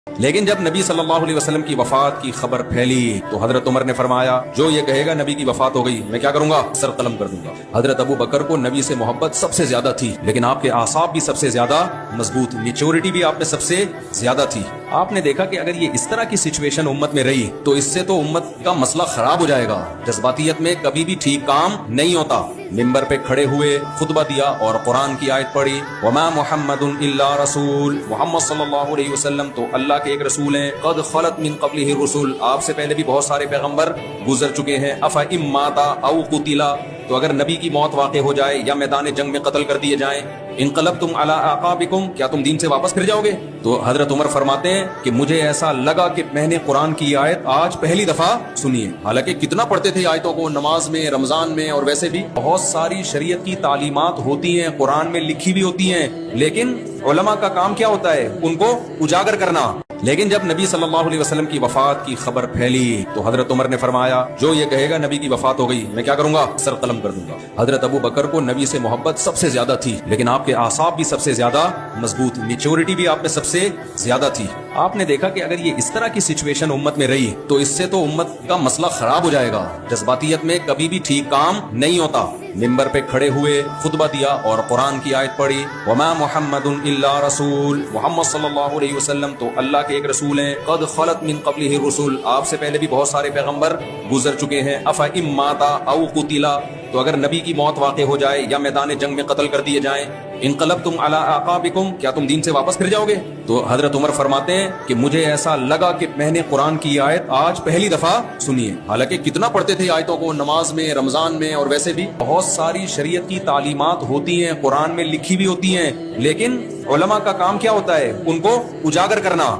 لیکن جب نبی صلی اللہ علیہ وسلم کی وفات کی خبر پھیلی تو حضرت عمر نے فرمایا جو یہ کہے گا نبی کی وفات ہو گئی میں کیا کروں گا، سر قلم کر دوں گا۔ حضرت ابو بکر کو نبی سے محبت سب سے زیادہ تھی، لیکن آپ کے اعصاب بھی سب سے زیادہ مضبوط، میچورٹی بھی آپ میں سب سے زیادہ تھی۔ آپ نے دیکھا کہ اگر یہ اس طرح کی سچویشن امت میں رہی تو اس سے تو امت کا مسئلہ خراب ہو جائے گا۔ جذباتیت میں کبھی بھی ٹھیک کام نہیں ہوتا۔ ممبر پہ کھڑے ہوئے خطبہ دیا اور قرآن کی آیت پڑھی، وما محمد الا رسول، محمد صلی اللہ علیہ وسلم تو اللہ کے ایک رسول ہیں، قد خلت من قبلہ الرسل، آپ سے پہلے بھی بہت سارے پیغمبر گزر چکے ہیں، افئن مات او قتلا، تو اگر نبی کی موت واقع ہو جائے یا میدان جنگ میں قتل کر دیے جائیں، انقلبتم علی اعقابکم، کیا تم دین سے واپس پھر جاؤ گے؟ تو حضرت عمر فرماتے ہیں کہ مجھے ایسا لگا کہ میں نے قرآن کی آیت آج پہلی دفعہ سنی ہے۔ حالانکہ کتنا پڑھتے تھے آیتوں کو، نماز میں، رمضان میں، اور ویسے بھی بہت ساری شریعت کی تعلیمات ہوتی ہیں، قرآن میں لکھی بھی ہوتی ہیں، لیکن علماء کا کام کیا ہوتا ہے؟ ان کو اجاگر کرنا۔ لیکن جب نبی صلی اللہ علیہ وسلم کی وفات کی خبر پھیلی تو حضرت عمر نے فرمایا جو یہ کہے گا نبی کی وفات ہو گئی میں کیا کروں گا، سر قلم کر دوں گا۔ حضرت ابو بکر کو نبی سے محبت سب سے زیادہ تھی، لیکن آپ کے اعصاب بھی سب سے زیادہ مضبوط، میچورٹی بھی آپ میں سب سے زیادہ تھی۔ آپ نے دیکھا کہ اگر یہ اس طرح کی سچویشن امت میں رہی تو اس سے تو امت کا مسئلہ خراب ہو جائے گا۔ جذباتیت میں کبھی بھی ٹھیک کام نہیں ہوتا۔ ممبر پہ کھڑے ہوئے خطبہ دیا اور قرآن کی آیت پڑھی، وما محمد الا رسول، محمد صلی اللہ علیہ وسلم تو اللہ کے ایک رسول ہیں، قد خلت من قبلہ الرسل، آپ سے پہلے بھی بہت سارے پیغمبر گزر چکے ہیں، افئن مات او قتلا، تو اگر نبی کی موت واقع ہو جائے یا میدان جنگ میں قتل کر دیے جائیں، انقلبتم علی اعقابکم، کیا تم دین سے واپس پھر جاؤ گے؟ تو حضرت عمر فرماتے ہیں کہ مجھے ایسا لگا کہ میں نے قرآن کی آیت آج پہلی دفعہ سنی ہے۔ حالانکہ کتنا پڑھتے تھے آیتوں کو، نماز میں، رمضان میں، اور ویسے بھی بہت ساری شریعت کی تعلیمات ہوتی ہیں، قرآن میں لکھی بھی ہوتی ہیں، لیکن علماء کا کام کیا ہوتا ہے؟ ان کو اجاگر کرنا۔